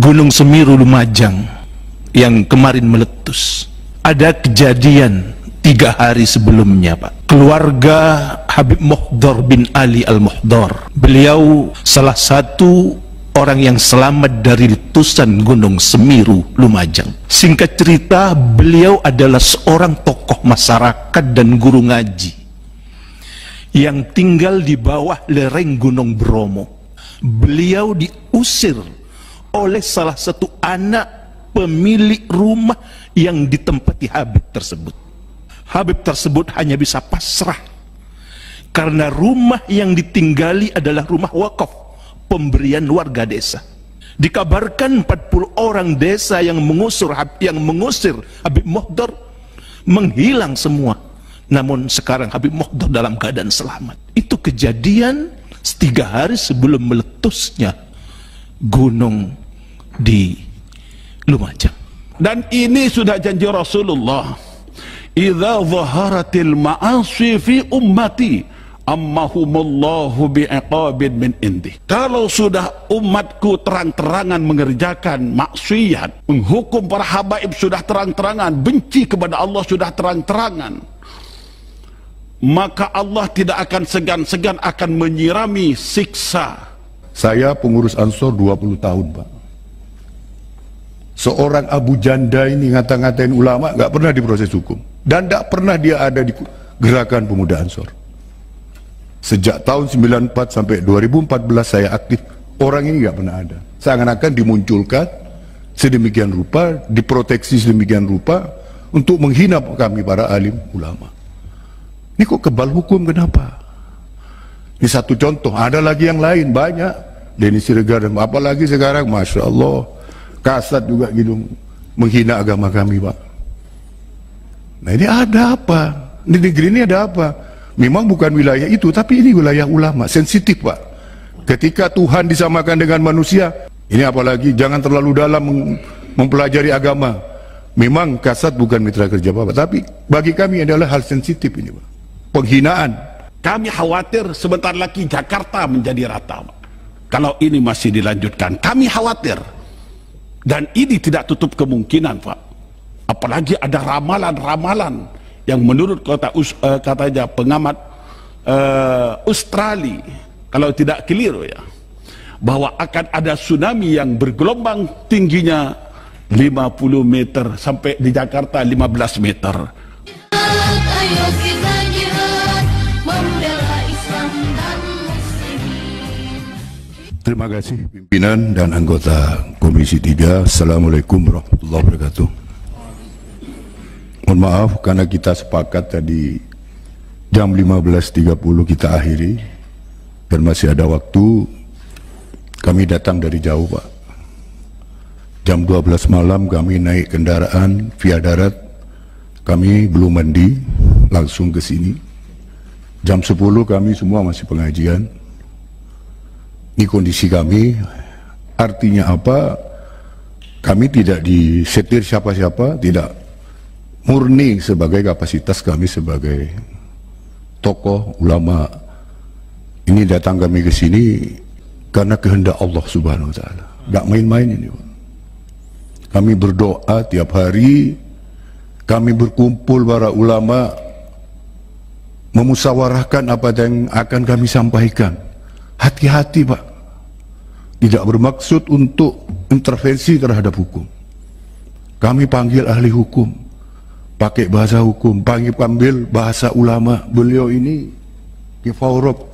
Gunung Semeru Lumajang yang kemarin meletus. Ada kejadian 3 hari sebelumnya, Pak. Keluarga Habib Mohdar bin Ali Al-Mohdar, beliau salah satu orang yang selamat dari letusan Gunung Semeru Lumajang. Singkat cerita, beliau adalah seorang tokoh masyarakat dan guru ngaji yang tinggal di bawah lereng Gunung Bromo. Beliau diusir oleh salah satu anak pemilik rumah yang ditempati Habib tersebut. Habib tersebut hanya bisa pasrah karena rumah yang ditinggali adalah rumah wakaf, pemberian warga desa. Dikabarkan 40 orang desa yang mengusir Habib Mohdar menghilang semua. Namun sekarang Habib Mohdar dalam keadaan selamat. Itu kejadian 3 hari sebelum meletusnya gunung di Lumajang. Dan ini sudah janji Rasulullah, idza zaharatil ma'asi fi ummati ammahumullahu bi'iqabin min indi. Kalau sudah umatku terang-terangan mengerjakan maksiat, menghukum para habaib sudah terang-terangan, benci kepada Allah sudah terang-terangan, maka Allah tidak akan segan-segan akan menyirami siksa. Saya pengurus Ansor 20 tahun, Pak. Seorang Abu Janda ini ngata-ngatain ulama, nggak pernah diproses hukum. Dan nggak pernah dia ada di gerakan pemuda Ansor. Sejak tahun 94 sampai 2014 saya aktif, orang ini nggak pernah ada. Seakan-akan dimunculkan sedemikian rupa, diproteksi sedemikian rupa untuk menghina kami para alim ulama. Ini kok kebal hukum, kenapa? Ini satu contoh, ada lagi yang lain, banyak. Denny Siregar, apalagi sekarang, Masya Allah, Kasat juga gitu, menghina agama kami, Pak. Nah ini ada apa? Di negeri ini ada apa? Memang bukan wilayah itu, tapi ini wilayah ulama, sensitif, Pak. Ketika Tuhan disamakan dengan manusia, ini apalagi jangan terlalu dalam mempelajari agama. Memang Kasat bukan mitra kerja Bapak, tapi bagi kami adalah hal sensitif ini, Pak. Penghinaan. Kami khawatir sebentar lagi Jakarta menjadi rata, Pak. Kalau ini masih dilanjutkan, kami khawatir. Dan ini tidak tutup kemungkinan, Pak. Apalagi ada ramalan-ramalan yang menurut katanya pengamat Australia, kalau tidak keliru ya, bahwa akan ada tsunami yang bergelombang tingginya 50 meter sampai di Jakarta 15 meter. Ayo kita jihad membela Islam dan Muslimin. Terima kasih pimpinan dan anggota Komisi 3. Assalamualaikum warahmatullahi wabarakatuh. Mohon maaf karena kita sepakat tadi jam 15.30 kita akhiri dan masih ada waktu. Kami datang dari jauh, Pak. Jam 12 malam kami naik kendaraan via darat. Kami belum mandi, langsung ke sini. Jam 10 kami semua masih pengajian. Ini kondisi kami, artinya apa? Kami tidak disetir siapa-siapa, tidak, murni sebagai kapasitas kami sebagai tokoh ulama. Ini datang kami ke sini karena kehendak Allah Subhanahu wa Ta'ala. Gak main-main ini, Pak. Kami berdoa tiap hari, kami berkumpul para ulama, memusyawarahkan apa yang akan kami sampaikan. Hati-hati, Pak. Tidak bermaksud untuk intervensi terhadap hukum. Kami panggil ahli hukum, pakai bahasa hukum, panggil bahasa ulama. Beliau ini Kifaurok,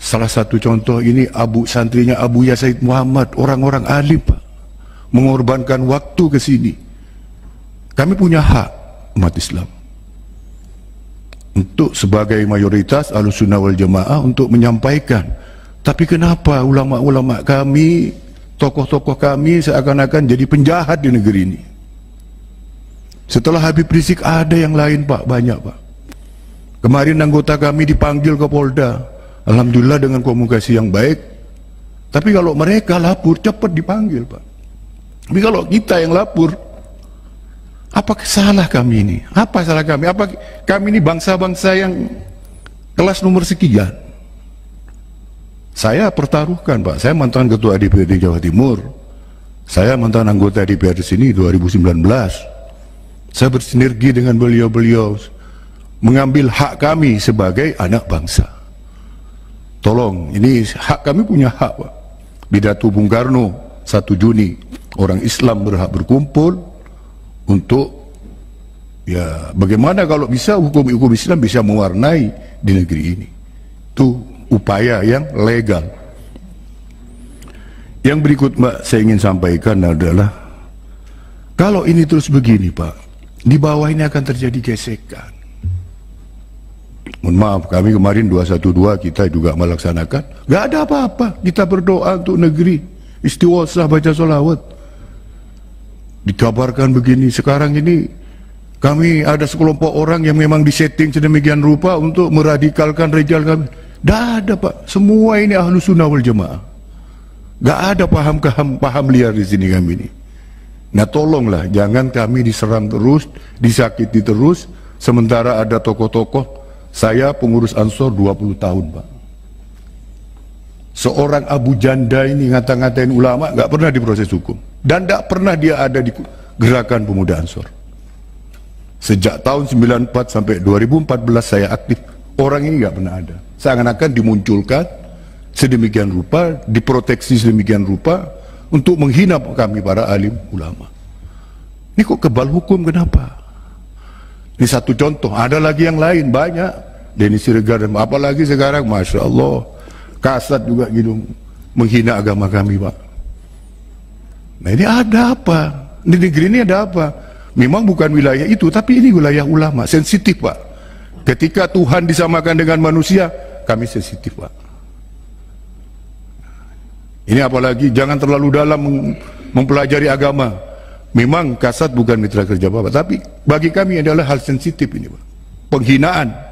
salah satu contoh ini santrinya Abu Yasaid Muhammad, orang-orang alim, Pak, mengorbankan waktu ke sini. Kami punya hak umat Islam untuk sebagai mayoritas Ahlussunnah wal Jamaah untuk menyampaikan. Tapi kenapa ulama-ulama kami, tokoh-tokoh kami seakan-akan jadi penjahat di negeri ini? Setelah Habib Rizik ada yang lain, Pak, banyak, Pak. Kemarin anggota kami dipanggil ke Polda, alhamdulillah dengan komunikasi yang baik. Tapi kalau mereka lapor cepat dipanggil, Pak. Tapi kalau kita yang lapor, apa salah kami ini? Apa salah kami? Apa kami ini bangsa-bangsa yang kelas nomor sekian? Saya pertaruhkan, Pak. Saya mantan ketua DPRD Jawa Timur. Saya mantan anggota DPR di sini 2019. Saya bersinergi dengan beliau-beliau mengambil hak kami sebagai anak bangsa. Tolong, ini hak kami, punya hak, Pak. Pidato Bung Karno 1 Juni, orang Islam berhak berkumpul untuk ya bagaimana kalau bisa hukum Islam bisa mewarnai di negeri ini. Itu upaya yang legal. Yang berikut, Mbak, saya ingin sampaikan adalah kalau ini terus begini, Pak, di bawah ini akan terjadi gesekan. Mohon maaf, kami kemarin 212 kita juga melaksanakan, gak ada apa-apa, kita berdoa untuk negeri, istighosah, baca sholawat. Dikabarkan begini, sekarang ini kami ada sekelompok orang yang memang disetting sedemikian rupa untuk meradikalkan rejal kami. Gak ada, Pak, semua ini ahlu sunnah wal jamaah. Gak ada paham liar di sini kami ini. Nah tolonglah, jangan kami diserang terus, disakiti terus, sementara ada tokoh-tokoh. Saya pengurus Ansor 20 tahun, Pak. Seorang Abu Janda ini ngata-ngatain ulama, gak pernah diproses hukum. Dan gak pernah dia ada di gerakan pemuda Ansor. Sejak tahun 94 sampai 2014 saya aktif, orang ini gak pernah ada. Seakan-akan dimunculkan sedemikian rupa, diproteksi sedemikian rupa untuk menghina kami para alim ulama. Ini kok kebal hukum, kenapa? Ini satu contoh, ada lagi yang lain banyak. Denny Siregar, apalagi sekarang, Masya Allah, Kasat juga gitu menghina agama kami, Pak. Nah ini ada apa? Di negeri ini ada apa? Memang bukan wilayah itu, tapi ini wilayah ulama, sensitif, Pak. Ketika Tuhan disamakan dengan manusia, kami sensitif, Pak. Ini apalagi jangan terlalu dalam mempelajari agama. Memang Kasat bukan mitra kerja Bapak, tapi bagi kami adalah hal sensitif ini, Pak. Penghinaan.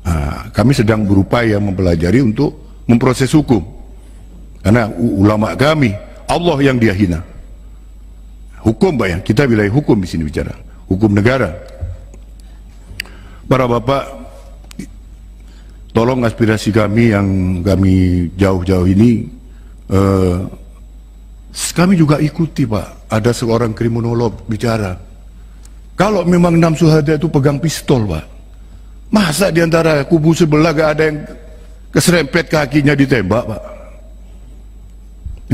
Nah, kami sedang berupaya mempelajari untuk memproses hukum. Karena ulama kami, Allah yang dia hina. Hukum, Pak, ya. Kita wilayah hukum di sini bicara. Hukum negara. Para Bapak, tolong aspirasi kami yang kami jauh-jauh ini, kami juga ikuti, Pak. Ada seorang kriminolog bicara, kalau memang 6 syuhada itu pegang pistol, Pak, masa diantara kubu sebelah gak ada yang keserempet kakinya ditembak, Pak?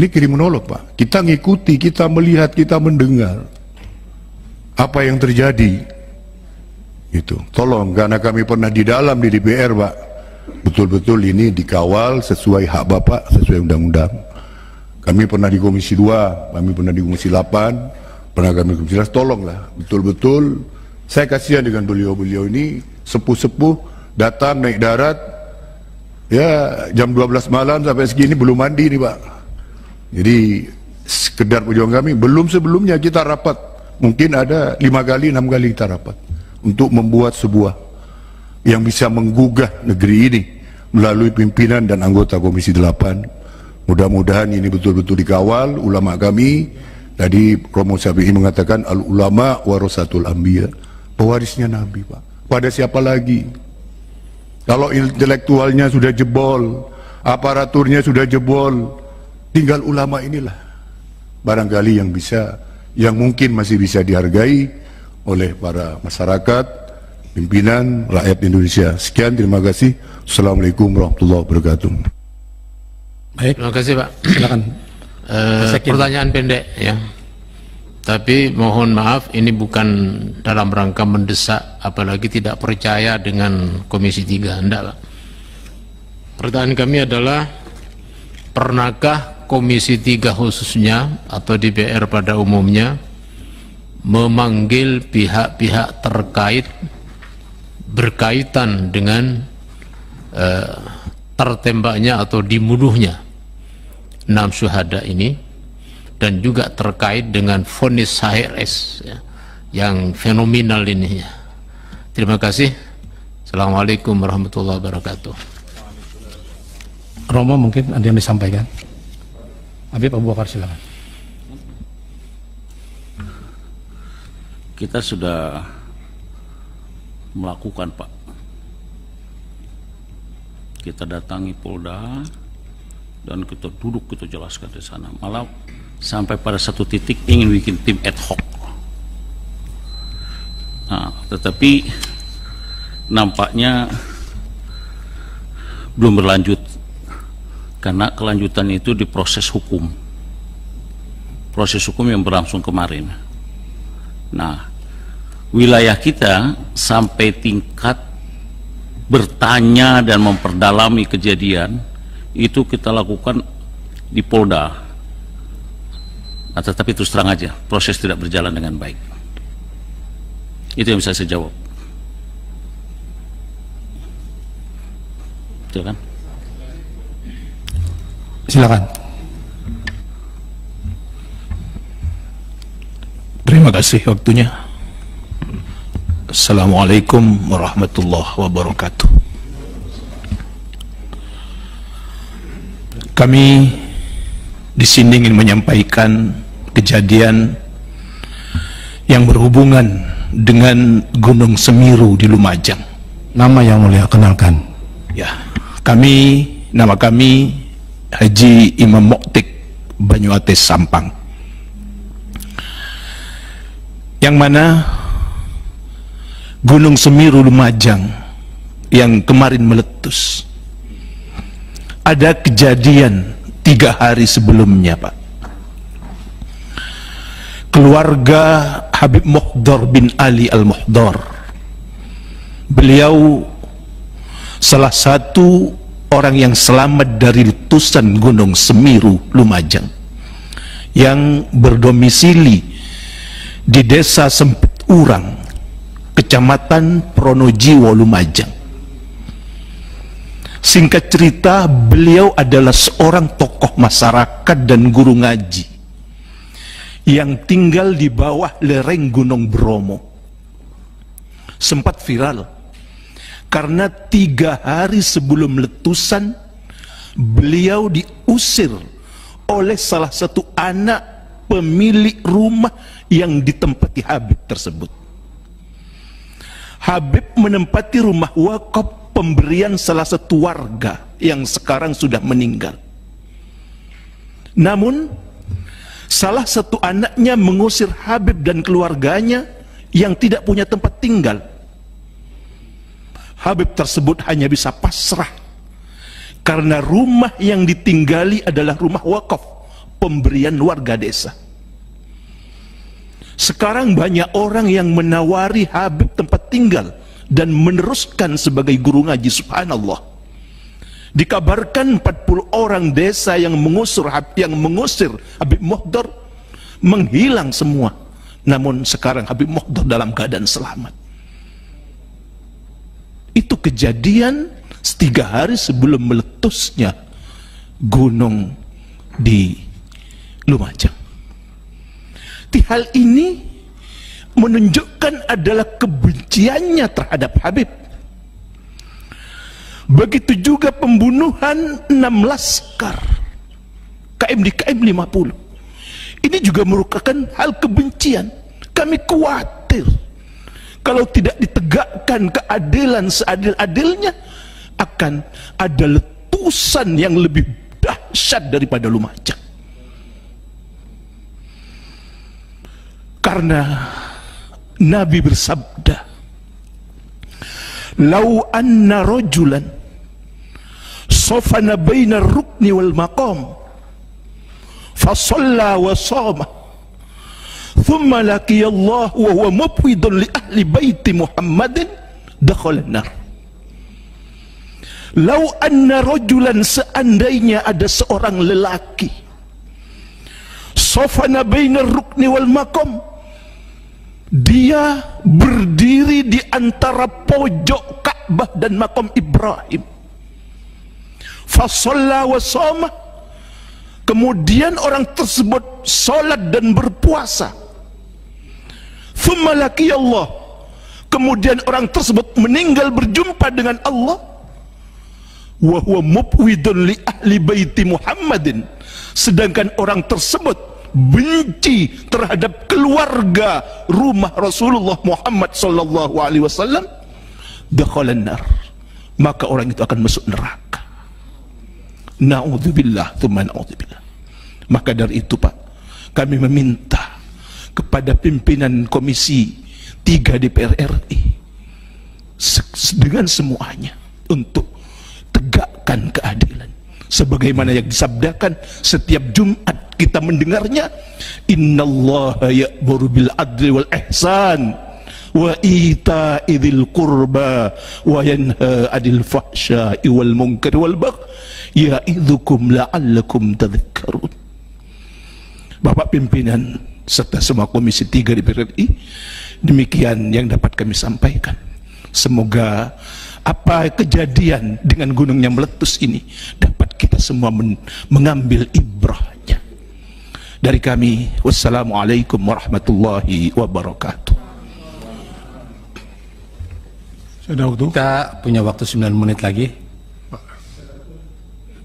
Ini kriminolog, Pak. Kita ngikuti, kita melihat, kita mendengar apa yang terjadi. Itu tolong, karena kami pernah di dalam di DPR, Pak, betul-betul ini dikawal sesuai hak Bapak, sesuai undang-undang. Kami pernah di Komisi 2, kami pernah di Komisi 8, pernah kami di Komisi 11, tolonglah, betul-betul, saya kasihan dengan beliau-beliau ini, sepuh-sepuh, datang naik darat, ya jam 12 malam sampai segini belum mandi nih, Pak. Jadi, sekedar perjuangan kami, belum sebelumnya kita rapat, mungkin ada 5 kali, 6 kali kita rapat, untuk membuat sebuah yang bisa menggugah negeri ini melalui pimpinan dan anggota Komisi 8. Mudah-mudahan ini betul-betul dikawal ulama kami. Tadi Romo Syafi'i mengatakan al-ulama warasatul anbiya, pewarisnya Nabi, Pak. Pada siapa lagi? Kalau intelektualnya sudah jebol, aparaturnya sudah jebol, tinggal ulama inilah barangkali yang bisa, yang mungkin masih bisa dihargai oleh para masyarakat, pimpinan, rakyat Indonesia. Sekian, terima kasih. Assalamualaikum warahmatullahi wabarakatuh. Baik, terima kasih, Pak. Silakan. Pertanyaan pendek, ya. Tapi mohon maaf, ini bukan dalam rangka mendesak, apalagi tidak percaya dengan Komisi 3. Enggak, Pak. Pertanyaan kami adalah, pernahkah Komisi 3 khususnya atau DPR pada umumnya memanggil pihak-pihak terkait berkaitan dengan tertembaknya atau dibunuhnya 6 syuhada ini, dan juga terkait dengan vonis HRS, ya, yang fenomenal ini, ya. Terima kasih. Assalamualaikum warahmatullahi wabarakatuh. Romo, mungkin ada yang disampaikan. Habib Abu Bakar, silakan. Kita sudah melakukan, Pak. Kita datangi Polda dan kita duduk, kita jelaskan di sana. Malah sampai pada satu titik ingin bikin tim ad hoc. Nah, tetapi nampaknya belum berlanjut karena kelanjutan itu di proses hukum yang berlangsung kemarin. Nah, wilayah kita sampai tingkat bertanya dan memperdalami kejadian itu kita lakukan di Polda. Nah, tetapi terus terang aja proses tidak berjalan dengan baik. Itu yang bisa saya jawab. Silakan. Silakan. Terima kasih waktunya. Assalamualaikum warahmatullahi wabarakatuh. Kami di sini ingin menyampaikan kejadian yang berhubungan dengan Gunung Semeru di Lumajang. Nama yang mulia, kenalkan. Ya, nama kami Haji Imam Moktik Banyuates Sampang. Yang mana Gunung Semeru Lumajang yang kemarin meletus, ada kejadian 3 hari sebelumnya, Pak. Keluarga Habib Mohdor bin Ali Al-Mohdor, beliau salah satu orang yang selamat dari letusan Gunung Semeru Lumajang, yang berdomisili di Desa Sempit Urang, Kecamatan Pronojiwo, Lumajang. Singkat cerita, beliau adalah seorang tokoh masyarakat dan guru ngaji yang tinggal di bawah lereng Gunung Bromo. Sempat viral karena 3 hari sebelum letusan beliau diusir oleh salah satu anak pemilik rumah yang ditempati Habib tersebut. Habib menempati rumah wakaf pemberian salah satu warga yang sekarang sudah meninggal. Namun salah satu anaknya mengusir Habib dan keluarganya yang tidak punya tempat tinggal. Habib tersebut hanya bisa pasrah karena rumah yang ditinggali adalah rumah wakaf pemberian warga desa. Sekarang banyak orang yang menawari Habib tempat tinggal dan meneruskan sebagai guru ngaji. Subhanallah, dikabarkan 40 orang desa yang mengusir Habib Mohdor menghilang semua. Namun sekarang Habib Mohdor dalam keadaan selamat. Itu kejadian 3 hari sebelum meletusnya gunung di Lumajang. Hal ini menunjukkan adalah kebenciannya terhadap Habib. Begitu juga pembunuhan 6 laskar di KM 50. Ini juga merupakan hal kebencian. Kami khawatir kalau tidak ditegakkan keadilan seadil-adilnya, akan ada letusan yang lebih dahsyat daripada Lumajang. Karena Nabi bersabda, "Lau anna rajulan safana baina rukni wal maqam fa shalla wa shama thumma laqiya Allah wa huwa mufwidun li ahli baiti Muhammadin dakhala an-nar." Lau anna rajulan, seandainya ada seorang lelaki, safana baina rukni wal maqam, dia berdiri di antara pojok Ka'bah dan makam Ibrahim, fasalla wa shoma, kemudian orang tersebut salat dan berpuasa, thumma laqiya Allah, kemudian orang tersebut meninggal berjumpa dengan Allah, wa huwa mufwidun li ahli baiti Muhammadin, sedangkan orang tersebut benci terhadap keluarga rumah Rasulullah Muhammad sallallahu alaihi wasallam, dakhalan nar, maka orang itu akan masuk neraka. Na'udzubillah, tsumma na'udzubillah. Maka dari itu, Pak, kami meminta kepada pimpinan Komisi 3 DPR RI dengan semuanya untuk tegakkan keadilan sebagaimana yang disabdakan setiap Jumat kita mendengarnya, innallaha ya'muru bil adli wal ihsan wa ita'i dzil qurba wa yanha 'anil fahsya'i wal munkari wal baghi ya'idzukum la'allakum tadhakkarun. Bapak pimpinan serta semua Komisi 3 DPR RI, demikian yang dapat kami sampaikan. Semoga apa kejadian dengan gunung yang meletus ini dapat kita semua mengambil ibrahnya. Dari kami, wassalamualaikum warahmatullahi wabarakatuh. Sudah waktu? Kita punya waktu 9 menit lagi.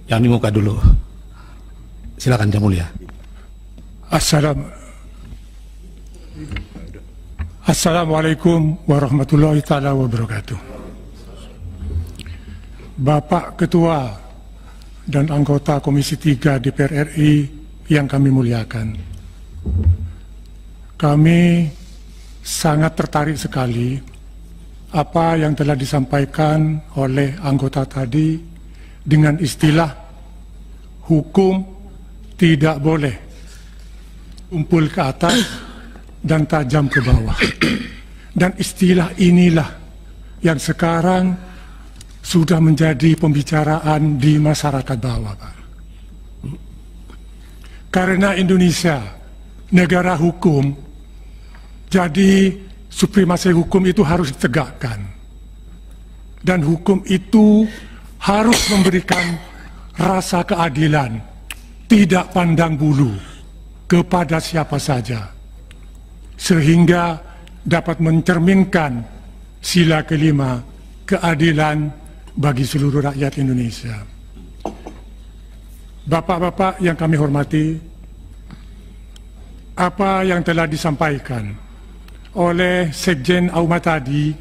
Yang di muka dulu. Silakan Yang Mulia. Assalamualaikum warahmatullahi taala wabarakatuh. Bapak Ketua dan anggota Komisi 3 DPR RI yang kami muliakan, kami sangat tertarik sekali apa yang telah disampaikan oleh anggota tadi dengan istilah hukum tidak boleh umpul ke atas dan tajam ke bawah. Dan istilah inilah yang sekarang sudah menjadi pembicaraan di masyarakat bawah, Pak. Karena Indonesia negara hukum, jadi supremasi hukum itu harus ditegakkan. Dan hukum itu harus memberikan rasa keadilan, tidak pandang bulu kepada siapa saja, sehingga dapat mencerminkan sila kelima, keadilan bagi seluruh rakyat Indonesia. Bapak-bapak yang kami hormati, apa yang telah disampaikan oleh Sekjen Auma tadi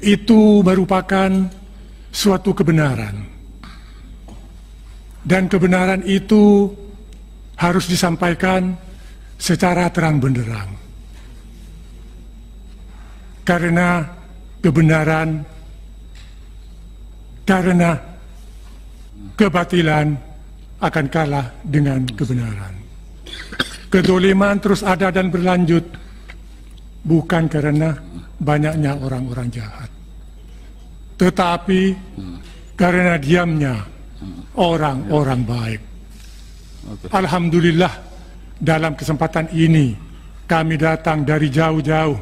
itu merupakan suatu kebenaran, dan kebenaran itu harus disampaikan secara terang benderang, karena kebenaran, karena kebatilan akan kalah dengan kebenaran. Kedoliman terus ada dan berlanjut bukan karena banyaknya orang-orang jahat, tetapi karena diamnya orang-orang baik. Alhamdulillah, dalam kesempatan ini kami datang dari jauh-jauh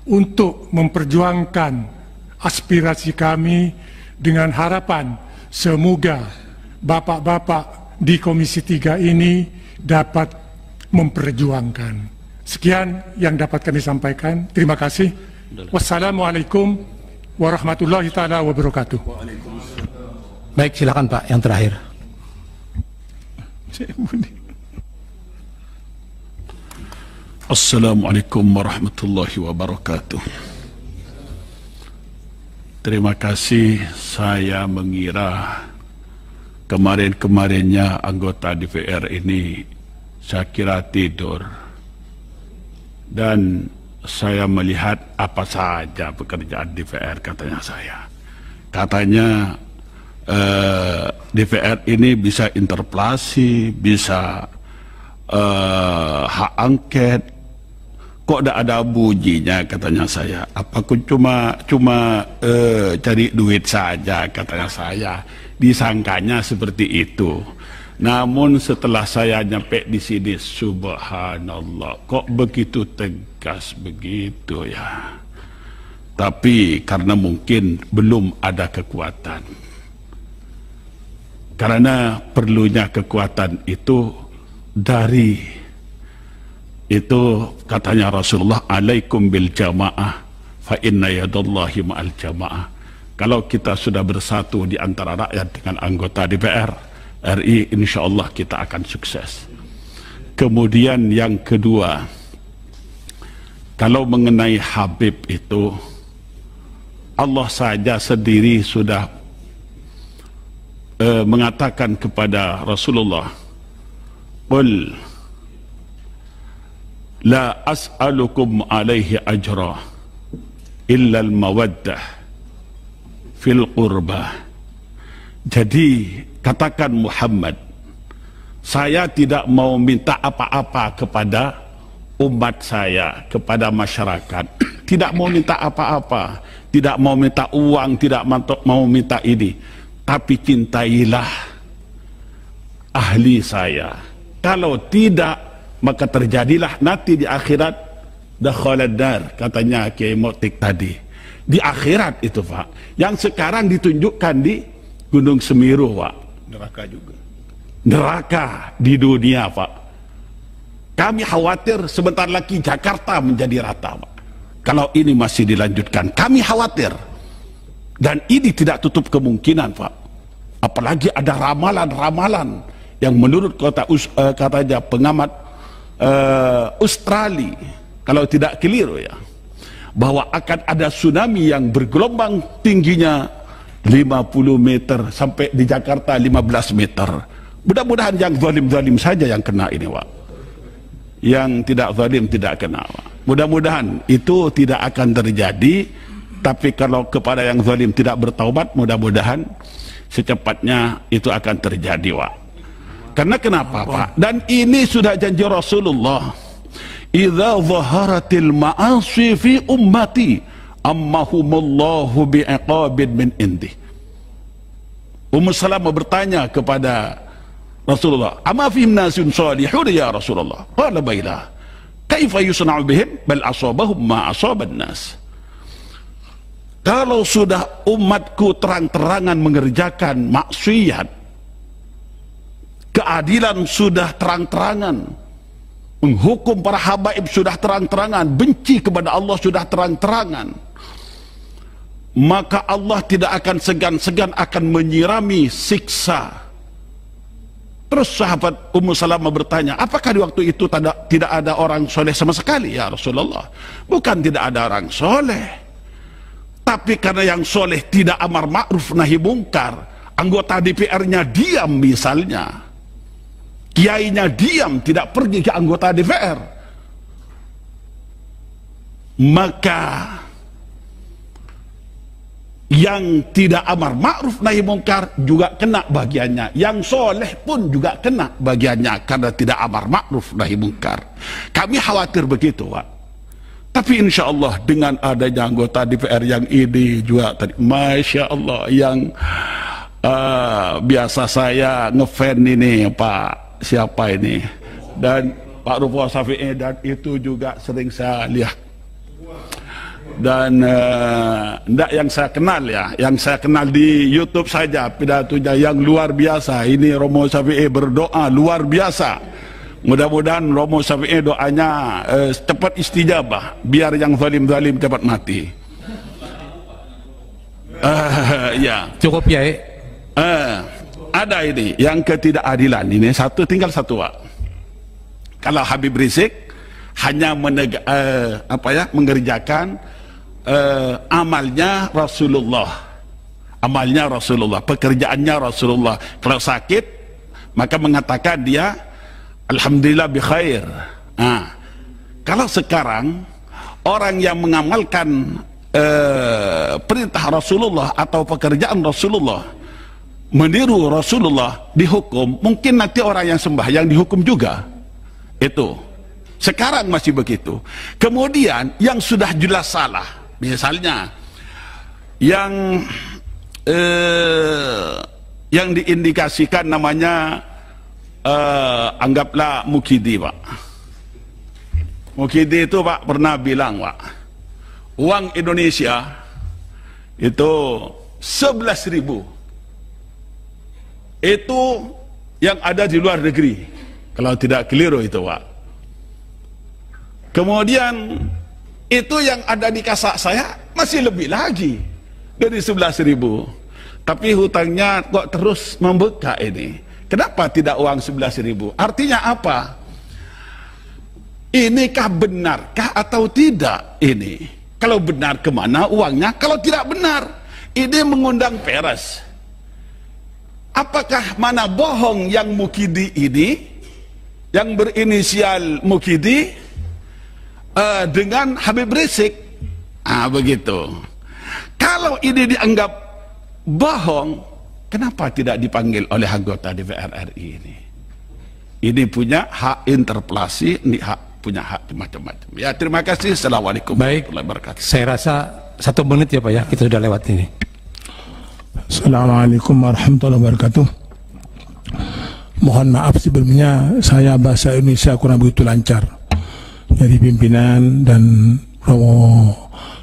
untuk memperjuangkan aspirasi kami dengan harapan semoga bapak-bapak di Komisi 3 ini dapat memperjuangkan. Sekian yang dapat kami sampaikan. Terima kasih. Wassalamualaikum warahmatullahi taala wabarakatuh. Baik, silakan Pak yang terakhir. Assalamualaikum warahmatullahi wabarakatuh. Terima kasih. Saya mengira kemarin-kemarinnya anggota DPR ini saya kira tidur, dan saya melihat apa saja pekerjaan DPR, katanya saya. Katanya DPR ini bisa interpelasi, bisa hak angket. Kok tidak ada bunyinya, katanya saya. Apa cuma cari duit saja, katanya saya. Disangkanya seperti itu. Namun setelah saya nyampe di sini, subhanallah, kok begitu tegas begitu ya. Tapi karena mungkin belum ada kekuatan. Karena perlunya kekuatan itu dari itu katanya Rasulullah, alaikum bil jamaah fa inna yadallahi ma'al jamaah. Kalau kita sudah bersatu di antara rakyat dengan anggota DPR RI, insya Allah kita akan sukses. Kemudian yang kedua, kalau mengenai Habib itu, Allah saja sendiri sudah mengatakan kepada Rasulullah, qul la as'alukum alaihi ajra illa al-mawaddah fil qurbah. Jadi katakan Muhammad, saya tidak mau minta apa-apa kepada umat saya, kepada masyarakat. Tidak mau minta apa-apa, tidak mau minta uang, tidak mau minta ini, tapi cintailah ahli saya. Kalau tidak, maka terjadilah nanti di akhirat dakhalad dar, katanya Kiai Motik tadi. Di akhirat itu Pak, yang sekarang ditunjukkan di Gunung Semeru Pak, Neraka juga. neraka di dunia Pak. Kami khawatir sebentar lagi Jakarta menjadi rata Pak. Kalau ini masih dilanjutkan, kami khawatir. Dan ini tidak tutup kemungkinan Pak. Apalagi ada ramalan-ramalan yang menurut katanya pengamat Australia, kalau tidak keliru ya, bahwa akan ada tsunami yang bergelombang tingginya 50 meter sampai di Jakarta 15 meter. Mudah-mudahan yang zalim-zalim saja yang kena ini Pak. Yang tidak zalim tidak kena Pak. Mudah-mudahan itu tidak akan terjadi. Tapi kalau kepada yang zalim tidak bertaubat, mudah-mudahan secepatnya itu akan terjadi Pak. Karena kenapa Pak? Dan ini sudah janji Rasulullah, idza zaharatil ma'asi fi ummati ammahumullahu bi'iqabin min indi. Ummu Salamah bertanya kepada Rasulullah, ama fihim nasun salihun ya Rasulullah? Qala bala. Kaifa yusna'u bihim? Bal asabahum ma asaban nas. Kalau sudah umatku terang-terangan mengerjakan maksiat, keadilan sudah terang-terangan, menghukum para habaib sudah terang-terangan, benci kepada Allah sudah terang-terangan, maka Allah tidak akan segan-segan akan menyirami siksa. Terus sahabat Ummu Salamah bertanya, apakah di waktu itu tidak ada orang soleh sama sekali ya Rasulullah? Bukan tidak ada orang soleh, tapi karena yang soleh tidak amar ma'ruf nahi mungkar, anggota DPR-nya diam misalnya, kiainya diam, tidak pergi ke anggota DPR, maka yang tidak amar ma'ruf nahi mungkar juga kena bagiannya, yang soleh pun juga kena bagiannya karena tidak amar ma'ruf nahi mungkar. Kami khawatir begitu Pak. Tapi insya Allah dengan adanya anggota DPR yang ini juga tadi, Masya Allah, yang biasa saya ngefan ini Pak, siapa ini, dan Pak Rufo Safi'i, dan itu juga sering saya lihat. Dan enggak yang saya kenal ya, yang saya kenal di YouTube saja pidatonya yang luar biasa. Ini Romo Safi'i berdoa luar biasa. Mudah-mudahan Romo Safi'i doanya cepat istijabah, biar yang zalim-zalim cepat mati. Ya. Cukup ya. Ada ini yang ketidakadilan ini tinggal satu Pak. Kalau Habib Rizik hanya mengerjakan amalnya Rasulullah, pekerjaannya Rasulullah. Kalau sakit maka mengatakan dia alhamdulillah bi khair. Kalau sekarang orang yang mengamalkan perintah Rasulullah atau pekerjaan Rasulullah, meniru Rasulullah, dihukum, mungkin nanti orang yang sembahyang dihukum juga. Itu sekarang masih begitu. Kemudian yang sudah jelas salah, misalnya yang diindikasikan namanya anggaplah Mukidi Pak. Mukidi itu Pak pernah bilang Pak, uang Indonesia itu 11.000 itu yang ada di luar negeri, kalau tidak keliru itu Pak. Kemudian itu yang ada di kasak saya masih lebih lagi dari 11.000. Tapi hutangnya kok terus membekak ini. Kenapa tidak uang 11.000? Artinya apa? Inikah benarkah atau tidak ini? Kalau benar kemana uangnya? Kalau tidak benar, ini mengundang peres. Apakah mana bohong yang Mukidi ini, yang berinisial Mukidi, dengan Habib Rizik. Begitu. Kalau ini dianggap bohong, kenapa tidak dipanggil oleh anggota DPR RI ini? Ini punya hak interpelasi, ini punya hak macam-macam. Ya, terima kasih. Assalamualaikum warahmatullahi wabarakatuh. Saya rasa 1 menit ya Pak ya, kita sudah lewat ini. Assalamualaikum warahmatullahi wabarakatuh. Mohon maaf sebelumnya saya bahasa Indonesia kurang begitu lancar. Jadi pimpinan dan Romo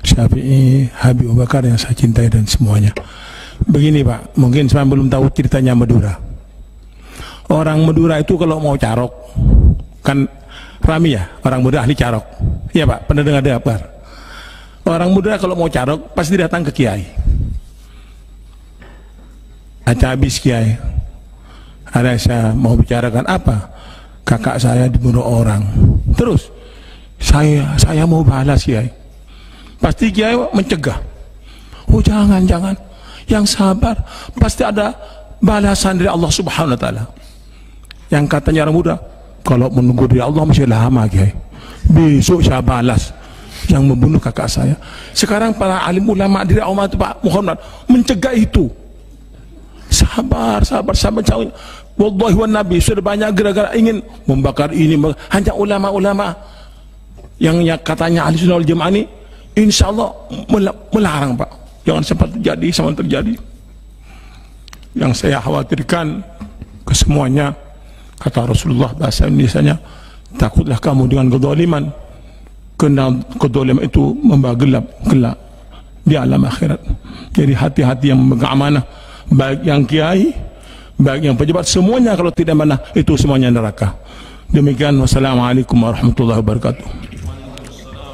Syafi'i, Habib Abu Bakar yang saya cintai dan semuanya. Begini Pak, mungkin saya belum tahu ceritanya Madura. Orang Madura itu kalau mau carok, kan rame ya, orang Madura ahli carok. Iya Pak, pernah dengar kabar? Orang Madura kalau mau carok pasti datang ke Kiai. Aca habis Kiai. Ada saya mau bicarakan apa? Kakak saya dibunuh orang. Terus saya mau balas Kiai. Pasti Kiai mencegah. Oh jangan, yang sabar, pasti ada balasan dari Allah Subhanahu wa Ta'ala. Yang katanya orang muda, kalau menunggu dari Allah masih lama Kiai, besok saya balas yang membunuh kakak saya. Sekarang para alim ulama dari umat Pak Muhammad mencegah itu. Sabar. Wallahi wa Nabi sudah banyak gara-gara ingin membakar ini, hanya ulama-ulama yang katanya ahli sunnah wal jamaah ini insya Allah melarang Pak, jangan sempat terjadi. Yang saya khawatirkan ke semuanya, kata Rasulullah bahasa Indonesianya, takutlah kamu dengan kezaliman, karena kezaliman itu membawa gelap di alam akhirat. Jadi hati-hati yang memegang amanah, baik yang kiai, baik yang pejabat, semuanya kalau tidak amanah itu semuanya neraka. Demikian, wassalamualaikum warahmatullahi wabarakatuh.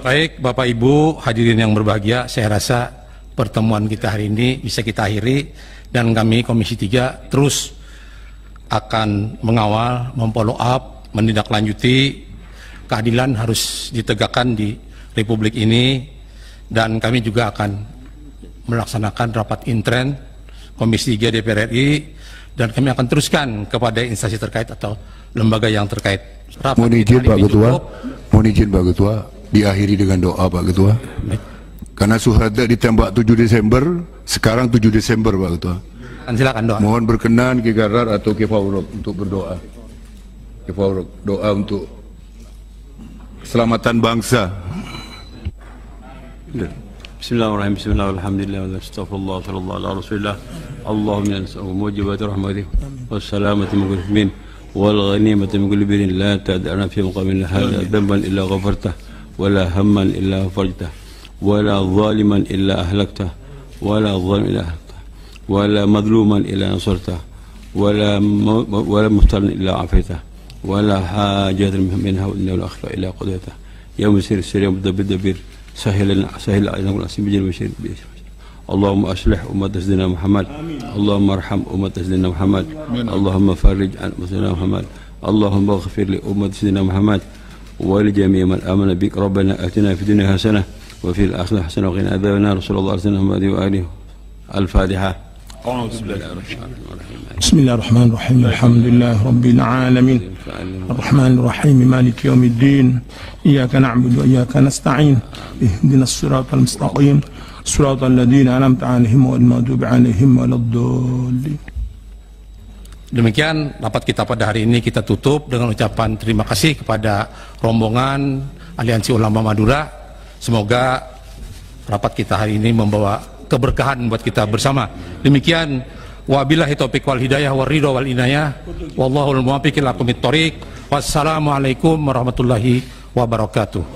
Baik Bapak Ibu hadirin yang berbahagia, saya rasa pertemuan kita hari ini bisa kita akhiri, dan kami Komisi 3 terus akan mengawal, memfollow up, menindaklanjuti keadilan harus ditegakkan di Republik ini, dan kami juga akan melaksanakan rapat intern Komisi 3 DPR RI, dan kami akan teruskan kepada instansi terkait atau lembaga yang terkait. Mohon izin Pak Ketua, diakhiri dengan doa Pak Ketua. Baik. Karena Suhada ditembak 7 Desember, sekarang 7 Desember Pak Ketua. Silakan doa. Mohon berkenan Ki Garar atau Ki Fauruk untuk berdoa. Ki Fauruk, doa untuk keselamatan bangsa. Bismillahirrahmanirrahim. Bismillahirrahmanirrahim. Astagfirullah, sallallahu alaihi rasulillah. Allahumma nas'aluka mujibati rahmatik wassalamati min kulli min wal ghanimati min kulli birrin la tad'ana fi maqamin hadha dhanban illa ghafartah wala hamman illa farjtah wala zaliman illa ahlaktah wala zaliman illa ahlaktah wala madluman illa nasartah wala muftaran illa afaitah wala hajatan minha wal akhirah illa qadaytah ya musir sir ya mudabbir sahil ayna kul asim bijil bashir. اللهم أصلح أمة سيدنا محمد اللهم ارحم أمة سيدنا محمد اللهم فرج عن أمة سيدنا محمد اللهم اغفر لأمة سيدنا محمد ولجميع من آمن بك ربنا آتنا في الدنيا حسنة وفي الآخرة حسنة وقنا عذاب النار صلى الله عليه وسلم وآله الفاتحة. بسم الله الرحمن الرحيم الحمد لله رب العالمين الرحمن الرحيم مالك يوم الدين إياك نعبد وإياك نستعين اهدنا الصراط المستقيم صراط الذين أنعمت عليهم غير المغضوب عليهم ولا الضالين. Demikian rapat kita pada hari ini kita tutup dengan ucapan terima kasih kepada rombongan Aliansi Ulama Madura. Semoga rapat kita hari ini membawa keberkahan buat kita bersama. Demikian, wabillahi taufiq wal hidayah wal ridha wal inayah wallahul muwaffiq ila aqwamit thoriq. Wassalamualaikum warahmatullahi wabarakatuh.